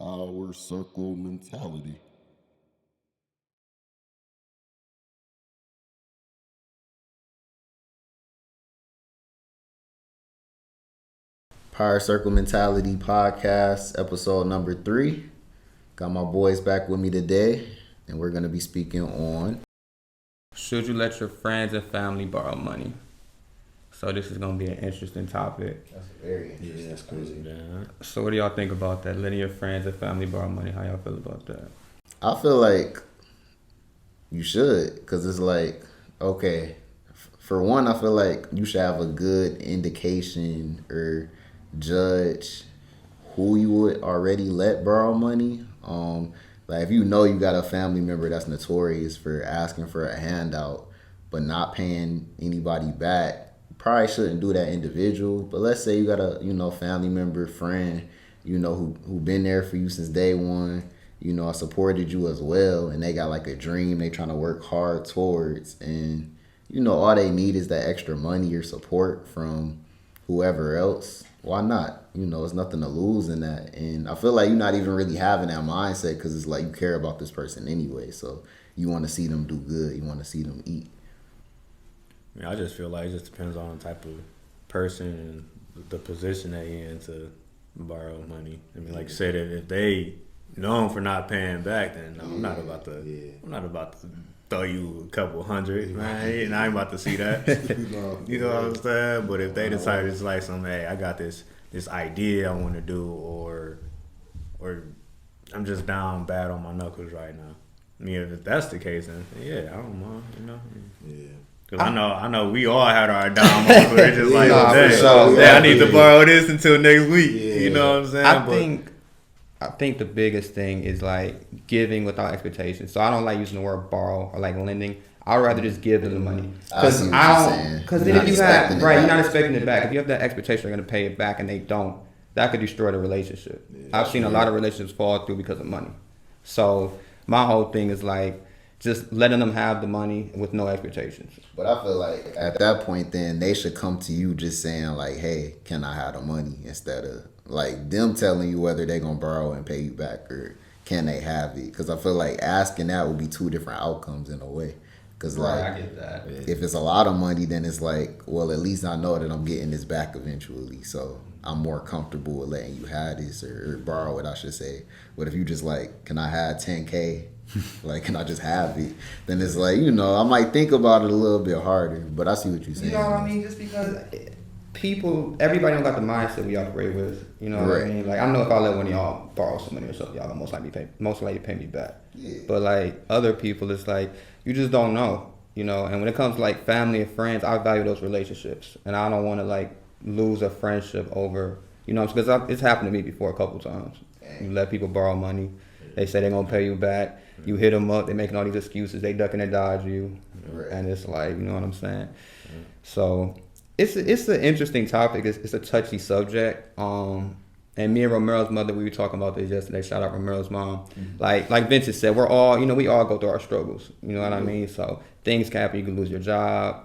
Power circle mentality. Power Circle Mentality Podcast, episode number 3. Got my boys back with me today, and we're going to be speaking on. Should you let your friends and family borrow money? So this is going to be an interesting topic. That's very interesting. Yeah, that's crazy. Man. So what do y'all think about that? Letting your friends and family borrow money? How y'all feel about that? I feel like you should, because it's like, okay, for one, I feel like you should have a good indication or judge who you would already let borrow money. Like if you know you got a family member that's notorious for asking for a handout but not paying anybody back, you probably shouldn't do that individual. But let's say you got a family member, friend, who been there for you since day one. I supported you as well, and they got like a dream they trying to work hard towards, and all they need is that extra money or support from whoever else. Why not? It's nothing to lose in that. And I feel like you're not even really having that mindset because it's like you care about this person anyway. So you want to see them do good. You want to see them eat. I just feel like it just depends on the type of person and the position they in to borrow money. I mean, like you said, if they known for not paying back, then no, I'm not about to. I'm not about to throw you a couple hundred, man. And I ain't about to see that. You know what I'm saying? But if they decide it's like hey, I got this idea I want to do, or I'm just down bad on my knuckles right now. I mean, if that's the case, then yeah, I don't mind. Yeah. Cause I know we all had our down moments where it's just like, I need to borrow this until next week. Yeah. You know what I'm saying? I think the biggest thing is like giving without expectations. So I don't like using the word borrow or like lending. I'd rather just give them the money. Because then if you have, you're not expecting it back. If you have that expectation they're going to pay it back and they don't, that could destroy the relationship. Yeah, I've seen a lot of relationships fall through because of money. So my whole thing is like just letting them have the money with no expectations. But I feel like at that point then they should come to you just saying like, hey, can I have the money, instead of like them telling you whether they're going to borrow and pay you back or can they have it. Because I feel like asking that would be two different outcomes in a way. Because I get that. If it's a lot of money, then it's like, well, at least I know that I'm getting this back eventually. So I'm more comfortable with letting you have this or borrow it, I should say. But if you just like, can I have 10K? Like, can I just have it? Then it's like, I might think about it a little bit harder. But I see what you're saying. You know what I mean? Just because everybody don't got the mindset we operate with. You know what I mean? Like, I know if I let one of y'all borrow some money or something, y'all gonna most likely pay me back. Yeah. But like other people, it's like you just don't know. And when it comes to like family and friends, I value those relationships, and I don't want to like lose a friendship over. Because it's happened to me before a couple times. You let people borrow money, they say they're gonna pay you back. You hit them up, they making all these excuses, they ducking and dodge you, and it's like, you know what I'm saying? So it's an interesting topic. It's a touchy subject. And me and Romero's mother, we were talking about this yesterday. Shout out Romero's mom. Like Vincent said, we're all, we all go through our struggles. You know what I mean? So things can happen. You can lose your job,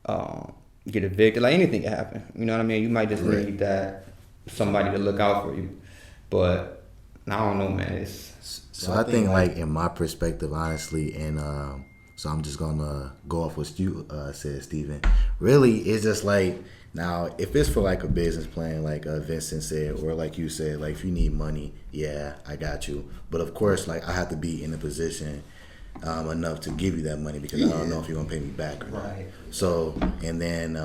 get evicted, like anything can happen. You know what I mean? You might just need that somebody to look out for you. But I don't know, man. So I think like in my perspective, honestly, and so I'm just gonna go off what you said, Steven. Really, it's just like, now if it's for like a business plan, like Vincent said, or like you said, like if you need money, yeah, I got you. But of course, like I have to be in a position enough to give you that money, because I don't know if you're gonna pay me back or not. Right. So and then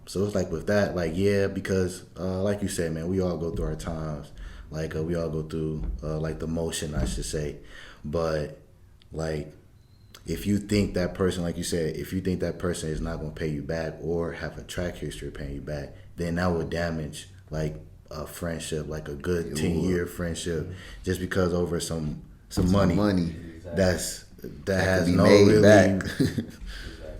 so it's like with that, like because like you said, man, we all go through our times. Like we all go through like the motion, I should say. But like if you think that person, like you said, if you think that person is not going to pay you back or have a track history of paying you back, then that would damage like a friendship, like a good 10-year friendship, just because over some money that has no really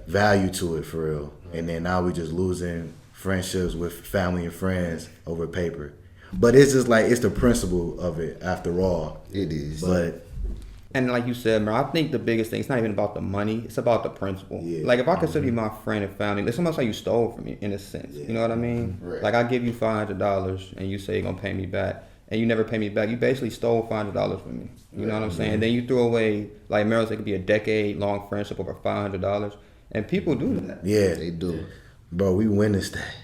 value to it, for real. And then now we just losing friendships with family and friends over paper. But it's just like, it's the principle of it after all. It is. And like you said, man, I think the biggest thing, it's not even about the money, it's about the principle. Yeah. Like if I consider you my friend and family, it's almost like you stole from me in a sense. Yeah. You know what I mean? Right. Like I give you $500 and you say you're going to pay me back. and you never pay me back, you basically stole $500 from me. You know what I'm saying? Then you threw away, like Meryl said, it could be a decade-long friendship over $500. And people do that. Yeah, They do. bro. We witnessed that.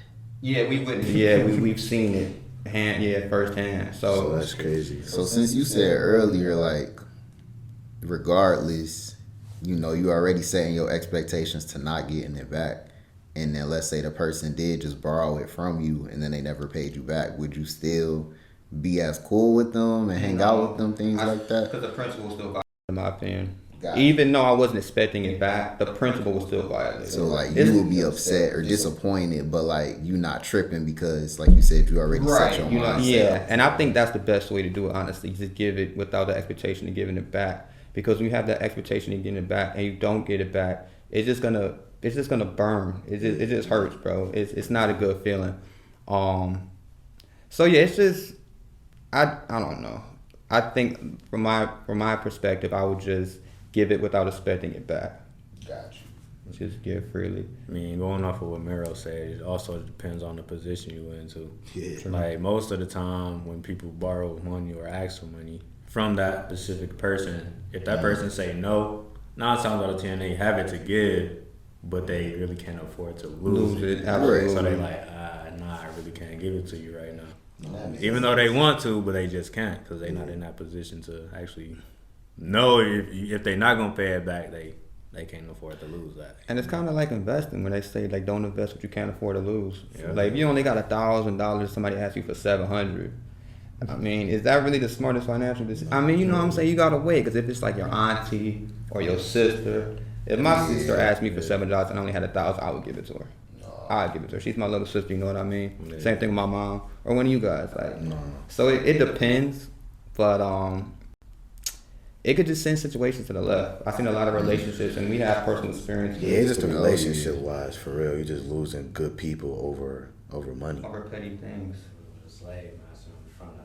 Yeah, we've seen it firsthand. So that's crazy. So since you said earlier, like, regardless, you know, you already setting your expectations to not getting it back. And then let's say the person did just borrow it from you and then they never paid you back. Would you still be as cool with them and hang out with them, things like that? Because the principle was still violated, in my opinion. Got it. Even though I wasn't expecting it back, the principle was still violated. So like you will be upset or disappointed, but like you not tripping because like you said, you already set your You know, mindset. yeah, and I think that's the best way to do it. Honestly, just give it without the expectation of giving it back. Because when you have that expectation of getting it back and you don't get it back, it's just gonna burn. It just hurts, bro. It's not a good feeling. So yeah, it's just I don't know. I think from my perspective, I would just give it without expecting it back. Gotcha. Just give freely. I mean, going off of what Meryl said, it also depends on the position you in too. Yeah. Like most of the time when people borrow money or ask for money from that specific person, if that person say no, 9 times out of 10 they have it to give, but they really can't afford to lose it. Absolutely. So they like, nah, I really can't give it to you right now. Even though they want to, but they just can't because they're not in that position to actually know if they're not gonna pay it back, they can't afford to lose that. And it's kind of like investing when they say like don't invest what you can't afford to lose. Yeah. Like if you only got $1,000, somebody asks you for $700. I mean, is that really the smartest financial decision? I mean, you know what I'm saying? You gotta wait because if it's like your auntie or your sister, if my sister asked me for $7 and I only had $1,000, I would give it to her. I'd give it to her. She's my little sister, you know what I mean? Yeah. Same thing with my mom or one of you guys. Like, so it depends, but it could just send situations to the left. I've seen a lot of relationships, and we have personal experiences. Yeah, it's just a relationship wise, for real. You're just losing good people over money. Over petty things. Slave master in front of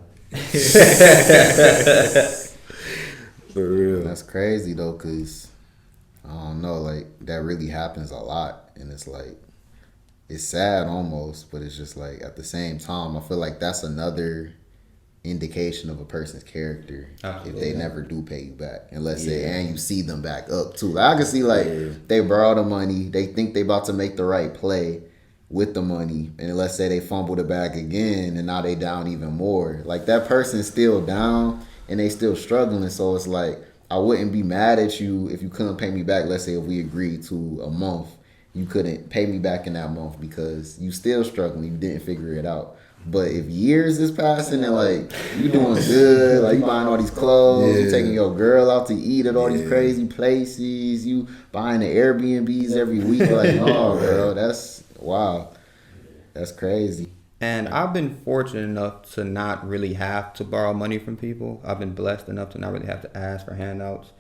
it. For real. That's crazy though, cause I don't know, like that really happens a lot, and it's like it's sad almost, but it's just like at the same time, I feel like that's another indication of a person's character. Absolutely. If they never do pay you back, and let's say, and you see them back up too. Like, I can see like they borrow the money, they think they about to make the right play with the money, and let's say they fumble the bag again, and now they down even more. Like that person's still down, and they still struggling. So it's like I wouldn't be mad at you if you couldn't pay me back. Let's say if we agreed to a month, you couldn't pay me back in that month because you still struggling. You didn't figure it out. But if years is passing and like you doing good, like you buying all these clothes, you taking your girl out to eat at all these crazy places, you buying the Airbnbs every week, like, oh girl, that's wow. That's crazy. And I've been fortunate enough to not really have to borrow money from people. I've been blessed enough to not really have to ask for handouts.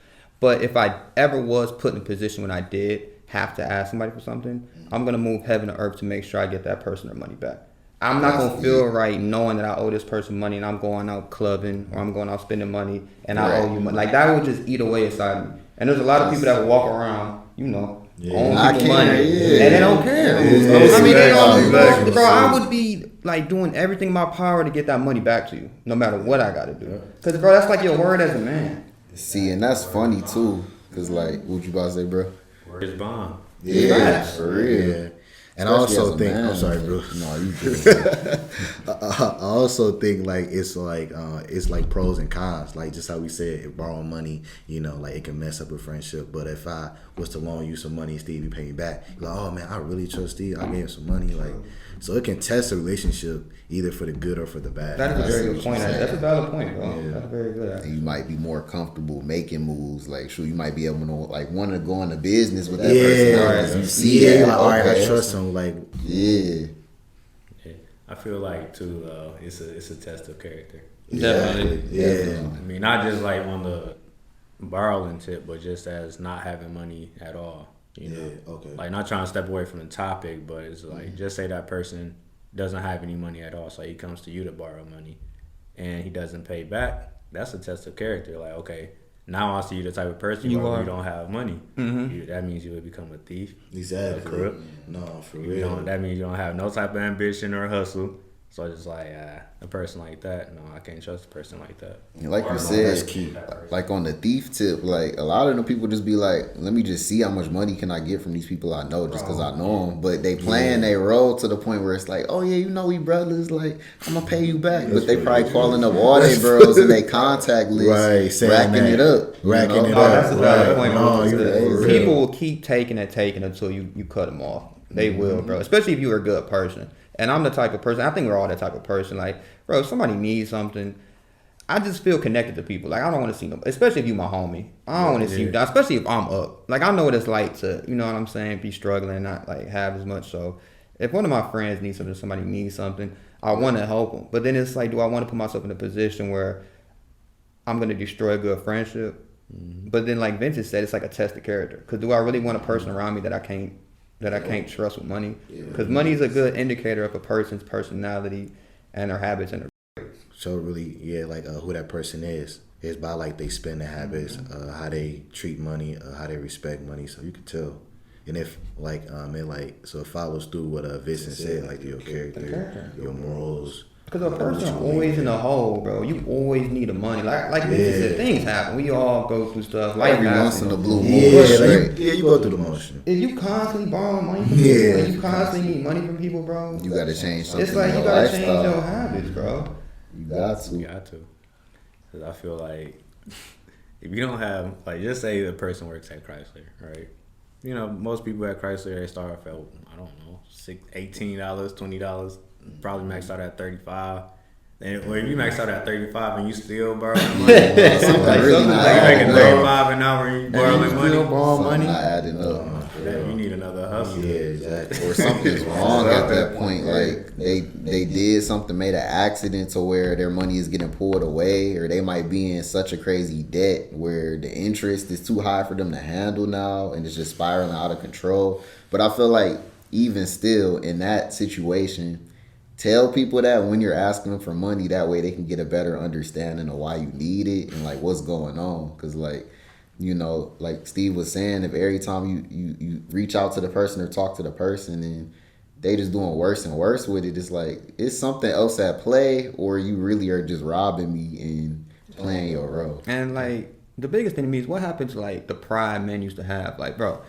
But if I ever was put in a position when I did have to ask somebody for something, I'm going to move heaven to earth to make sure I get that person their money back. I'm not going to feel right knowing that I owe this person money and I'm going out clubbing or I'm going out spending money and I owe you money. Like that would just eat away inside me. And there's a lot of people that will walk around, you know, own people money and they don't care. I mean, they don't, bro, I would be like doing everything in my power to get that money back to you, no matter what I got to do. Because, bro, that's like your word as a man. See, and that's funny too, because like, what you about to say, bro? Word is bond. Yeah, for real. Yeah. And I Especially also as a think, man, I'm sorry, bro. No, you good. I also think like it's like pros and cons. Like just how we said, if borrowing money, you know, like it can mess up a friendship. But if I was to loan you some money and Steve, you pay me back, you're like, oh man, I really trust Steve. I gave him some money, like, so it can test a relationship either for the good or for the bad. That is a very what good point. you're saying. That's a valid point, bro. That's very good. And you might be more comfortable making moves. Like, sure, you might be able to like want to go into business with that person. Because you see yeah, that, like, all right, I okay. trust him. Like, Yeah. I feel like too, it's a test of character. Definitely. yeah, I mean, not just like on the borrowing tip, but just as not having money at all. You know, okay. like not trying to step away from the topic, but it's like just say that person doesn't have any money at all, so he comes to you to borrow money, and he doesn't pay back. That's a test of character. Like, okay, now I see you the type of person you are. You don't have money. That means you would become a thief. Exactly. A crook. No, for You real. don't. That means you don't have no type of ambition or hustle. So it's just like a person like that. No, I can't trust a person like that. And like you That's said, key. like on the thief tip, like a lot of them people just be like, let me just see how much money can I get from these people I know just because I know them. But they playing they role to the point where it's like, oh yeah, you know we brothers, like I'm gonna pay you back. But they probably calling up all their bros in their contact list, Right, saying racking that. it up. Racking it No, up. that's a valid Right. point. No, bro. you're right. People will keep taking until you cut them off. They will, bro. Especially if you're a good person. And I'm the type of person. I think we're all that type of person. Like, bro, if somebody needs something, I just feel connected to people. Like, I don't want to see them, especially if you my homie. I don't want to see you down, especially if I'm up. Like, I know what it's like to, you know what I'm saying, be struggling and not like have as much. So, if one of my friends needs something, somebody needs something, I want to help them. But then it's like, do I want to put myself in a position where I'm going to destroy a good friendship? But then, like Vincent said, it's like a test of character. Because do I really want a person around me that I can't trust with money? Because money is a good indicator of a person's personality and their habits and their. So really, yeah, like who that person is by like they spending habits, how they treat money, how they respect money. So you can tell. And if like so it follows through what Vincent said, like your character, your morals. Because a person always in a hole, bro. You always need the money. Like Vincent said, things happen. We all go through stuff. Life Every once happens. in a blue moon. Yeah, like, straight. you go through the motion. If you constantly borrowing money from people, and you constantly need money from people, bro, You gotta change something. it's like in you your gotta change lifestyle. your habits, bro. You got to. You got to. Because I feel like if you don't have, like, just say the person works at Chrysler, right? You know, most people at Chrysler, they start off at, I don't know, $18, $20, probably max out at $35. And well, if you max out at 35 and you still borrow money, Something really not like you're making adding up. 35 an hour and you borrowing money, Something not adding up. then you need another hustle. Yeah, exactly. Or something's wrong at that point. Like they did something, made an accident to where their money is getting pulled away, or they might be in such a crazy debt where the interest is too high for them to handle now, and it's just spiraling out of control. But I feel like even still in that situation, tell people that when you're asking them for money, that way they can get a better understanding of why you need it and like what's going on. Because like, you know, like Steve was saying, if every time you reach out to the person or talk to the person and they just doing worse and worse with it, it's like it's something else at play, or you really are just robbing me and playing your role. And like the biggest thing to me is what happened to like the pride men used to have. Like, bro,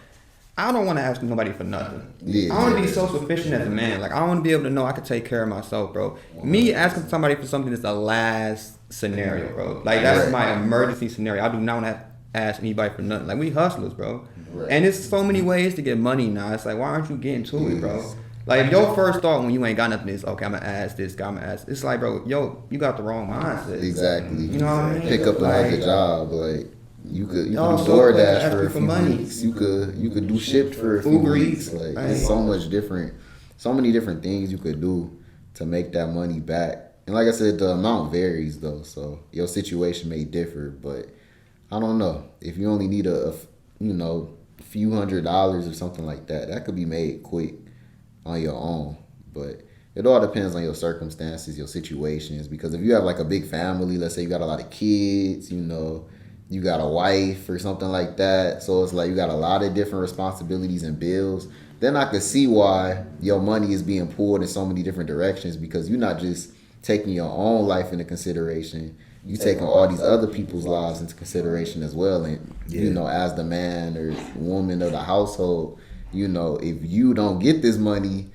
I don't want to ask nobody for nothing. Yeah. I want to be self-sufficient as a man. Like, I want to be able to know I can take care of myself, bro. Me asking somebody for something is the last scenario, bro. Like, that's my emergency scenario. I do not want to ask anybody for nothing. Like, we hustlers, bro. Right. And there's so many ways to get money now. It's like, why aren't you getting to it, bro? Like, your first thought when you ain't got nothing is, okay, I'm going to ask this guy, I'm going to ask. It's like, bro, yo, you got the wrong mindset. Exactly. You know what I mean? Pick up another Like, job, like. You could do No, so DoorDash ask for a me for few money. weeks. You could do Shipt for a few Uber weeks. Eats. Like Right. it's so many different things you could do to make that money back. And like I said, the amount varies though, so your situation may differ. But I don't know, if you only need a few $100s or something like that, that could be made quick on your own. But it all depends on your circumstances, your situations. Because if you have like a big family, let's say you got a lot of kids, you got a wife or something like that, so it's like you got a lot of different responsibilities and bills, then I could see why your money is being pulled in so many different directions, because you're not just taking your own life into consideration, you taking all these other people's lives into consideration as well. And as the man or woman of the household, if you don't get this money,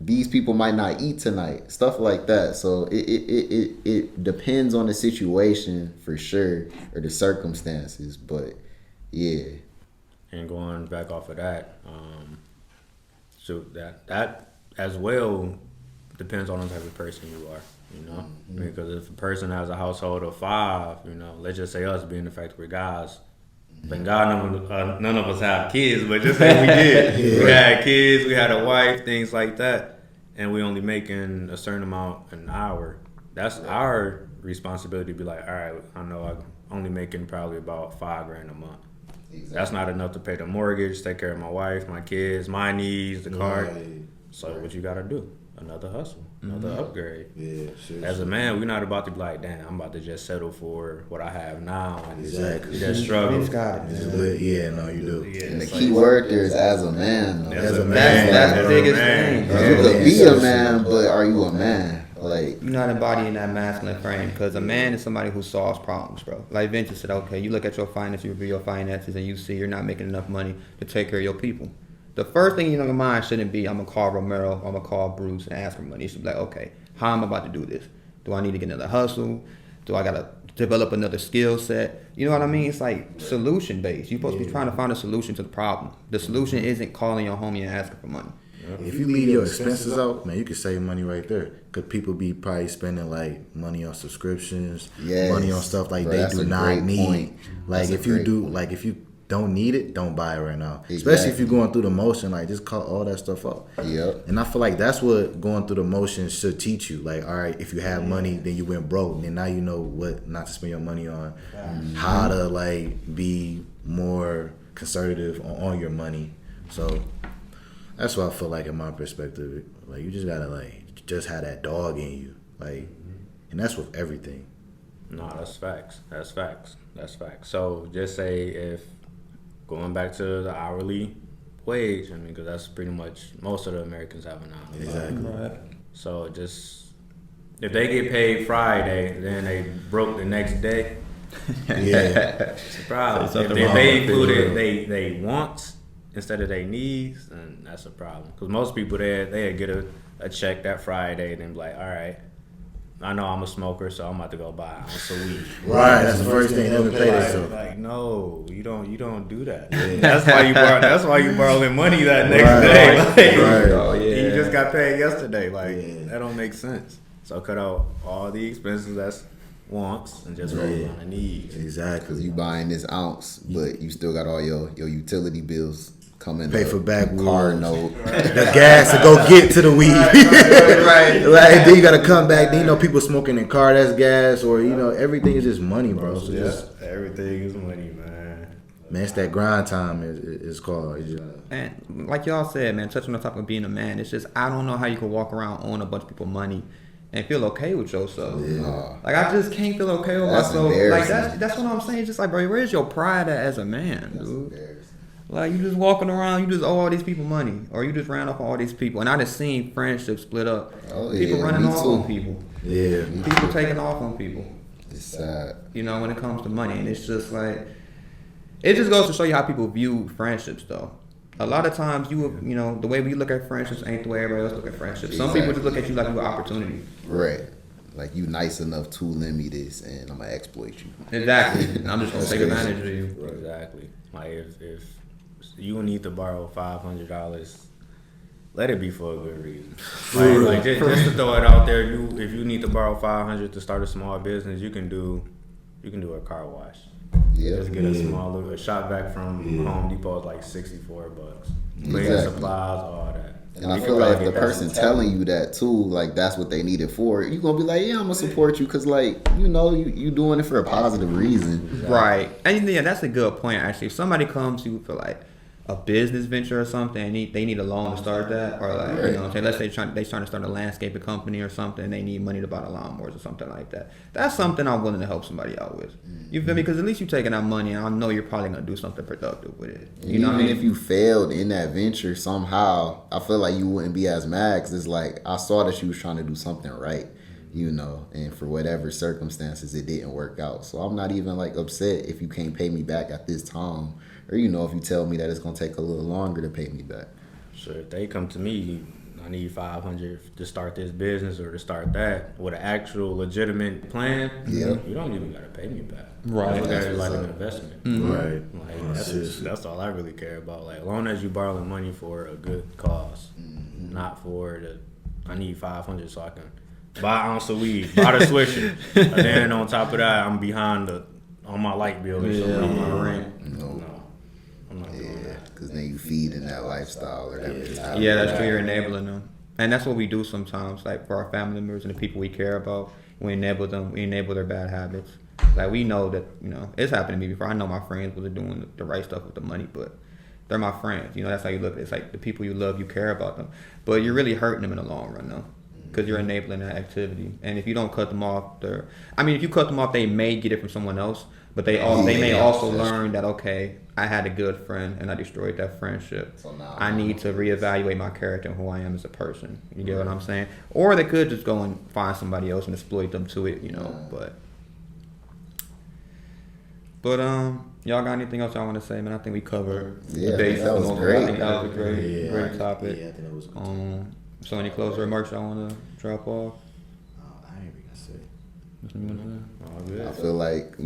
these people might not eat tonight, stuff like that. So it depends on the situation for sure, or the circumstances. But yeah. And going back off of that, so that as well depends on the type of person you are, because if a person has a household of 5, let's just say us being the fact we're guys. Thank God none of us have kids, but just say we did. We had kids, we had a wife, things like that, and we only making a certain amount an hour. That's our responsibility to be like, all right, I know I'm only making probably about $5,000 a month. Exactly. That's not enough to pay the mortgage, take care of my wife, my kids, my needs, the car. Right. So what you gotta do? Another hustle, another upgrade. Yeah, sure. As a man, we're not about to be like, damn, I'm about to just settle for what I have now and just struggle. Yeah, no, you do. Yeah, and the key word there is as a man. As a man. That's the biggest thing. You could be a man, but are you a man? Like, You're not embodying that masculine frame because a man is somebody who solves problems, bro. Like Vince said, okay, you look at your finances, you review your finances, and you see you're not making enough money to take care of your people. The first thing in your mind shouldn't be, I'm gonna call Romero, I'm gonna call Bruce and ask for money. You should be like, okay, how am I about to do this? Do I need to get another hustle? Do I gotta develop another skill set? You know what I mean? It's like solution based. You're supposed to be trying to find a solution to the problem. The solution isn't calling your homie and asking for money. If you leave your expenses out, man, you can save money right there. Cause people be probably spending like money on subscriptions, Yes. money on stuff like Bro, they that's do a not great need. point. Like That's a if you great do, point. like if you don't need it, don't buy it right now. Especially if Exactly. you're going through the motion, like just cut all that stuff out. Yep. And I feel like that's what going through the motion should teach you. Like, all right, if you have money, then you went broke, then now you know what not to spend your money on, how to like be more conservative on your money. So that's what I feel like in my perspective. Like you just gotta like just have that dog in you, like, and that's with everything. No, that's facts. That's facts. That's facts. So just say if going back to the hourly wage, I mean, because that's pretty much most of the Americans have an hourly. Exactly. Right. So just if they get paid Friday, then they broke the next day. Yeah. It's a problem. Say something If wrong they with included it. they wants instead of they needs, then that's a problem. Because most people they get a check that Friday and then be like, all right, I know I'm a smoker, so I'm about to go buy an ounce of weed. Right. That's the first thing they ever pay themselves. Like, no, you don't do that. That's why you borrowing money that next Right. day. Like, Right. Oh, yeah. You just got paid yesterday. Like that don't make sense. So cut out all the expenses that's wants and just focus on the needs. Exactly. Because you buying this ounce, but you still got all your utility bills coming. Pay up, for backwoods. car note. The gas to go get to the weed. Right. Like then you gotta come back. Then you know people smoking in car, that's gas, or you know everything is just money, bro. So just Everything is money, man. man, it's that grind time. It's called. It's just, And like y'all said, man, touching on the topic of being a man, it's just I don't know how you can walk around owing a bunch of people money and feel okay with yourself. Like I just can't feel okay with That's myself. Like embarrassing. that's what I'm saying. Just like, bro, where's your pride at as a man, dude? Like you just walking around, you just owe all these people money, or you just ran off all these people. And I just seen friendships split up. Oh, People yeah, running me off too. on people. yeah. People taking off on people. It's sad. You know, when it comes to money, and it's just like it just goes to show you how people view friendships, though. A lot of times, you know, the way we look at friendships ain't the way everybody else look at friendships. Some people just look at you like you an opportunity. Right. Like you nice enough to lend me this, and I'm gonna exploit you. Exactly. And I'm just gonna take crazy. advantage of you. Exactly. Like if you need to borrow $500, let it be for a good reason. Like just to throw it out there, if you need to borrow $500 to start a small business, you can do a car wash. Yeah. Just get a shop vac from Home Depot is like $64. Cleaning Exactly. supplies, all that. And I You feel can like if probably the get that person from telling you that too, like that's what they need it for, you gonna be like, yeah, I'm gonna support you, cause like you know you doing it for a positive reason. Right. And yeah, that's a good point, actually. If somebody comes to you for like a business venture or something, and they need a loan to start that, or like, you know what I'm saying, let's say they trying to start a landscaping company or something, and they need money to buy the lawnmowers or something like that. That's something I'm willing to help somebody out with. You feel me? Because at least you're taking that money, and I know you're probably going to do something productive with it. You know what I Even mean? if you failed in that venture somehow, I feel like you wouldn't be as mad, cause it's like I saw that she was trying to do something right, you know, and for whatever circumstances it didn't work out. So I'm not even like upset if you can't pay me back at this time, or you know if you tell me that it's gonna take a little longer to pay me back. Sure, if they come to me, I need $500 to start this business or to start that with an actual legitimate plan. Yeah. You don't even gotta pay me back. Right. I look at it That's like what's an up. investment. Right. Like that's all I really care about. Like as long as you borrowing money for a good cause, not for I need $500 so I can buy an ounce of weed, buy the Swisher, and then on top of that I'm behind on my light bill or something on my rent. No, I'm not doing that. Cause then you feed in that lifestyle or that mentality. Yeah, that's true. You're enabling them. And that's what we do sometimes, like for our family members and the people we care about. We enable them. We enable their bad habits. Like we know that, you know, it's happened to me before. I know my friends was doing the right stuff with the money, but they're my friends. You know, that's how you look at it. It's like the people you love, you care about them. But you're really hurting them in the long run, though. because you're enabling that activity. And if you don't cut them off, if you cut them off, they may get it from someone else, but they may also learn that, okay, I had a good friend and I destroyed that friendship. So now I need to reevaluate my character and who I am as a person. You get what I'm saying? Or they could just go and find somebody else and exploit them to it, But y'all got anything else y'all want to say, man? I think we covered Yeah, the basics. that was I great. think that was a great topic. Yeah, I think that was good. So any closing remarks y'all want to drop off? I ain't even gonna say. Nothing you wanna say? All good. I feel like,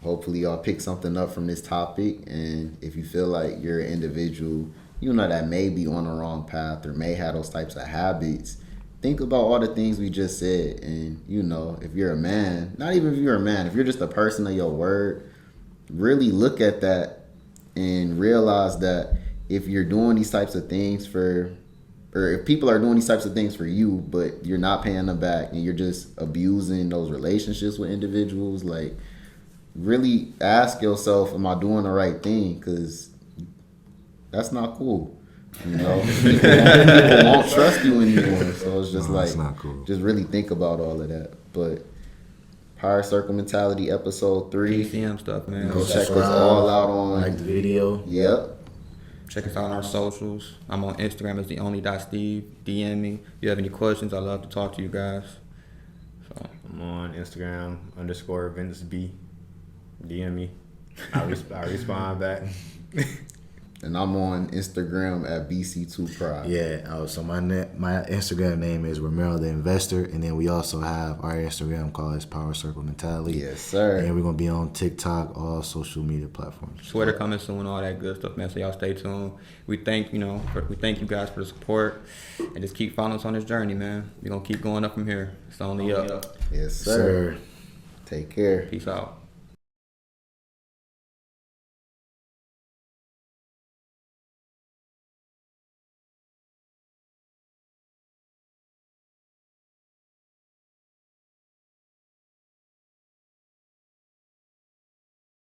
hopefully y'all pick something up from this topic. And if you feel like you're an individual, that may be on the wrong path or may have those types of habits, think about all the things we just said. And, if you're a man, not even if you're a man, if you're just a person of your word, really look at that and realize that if you're doing these types of things or if people are doing these types of things for you, but you're not paying them back and you're just abusing those relationships with individuals, like, really ask yourself, am I doing the right thing? Because that's not cool. People won't trust you anymore. So it's just It's not cool. just really think about all of that. But Power Circle Mentality episode 3. PCM stuff, man. Go check us all out on. Like the video. Yep. Check us out on our socials. I'm on Instagram as theonly.steve. DM me. If you have any questions, I'd love to talk to you guys. So I'm on Instagram _VinceB. DM me. I respond back. And I'm on Instagram at BC2Pride. Yeah. So my Instagram name is Romero the Investor, and then we also have our Instagram called is Power Circle Mentality. Yes, sir. And we're gonna be on TikTok, all social media platforms. Twitter coming soon, all that good stuff, man. So y'all stay tuned. We thank you guys for the support, and just keep following us on this journey, man. We're gonna keep going up from here. It's only up. Yes, sir. Take care. Peace out.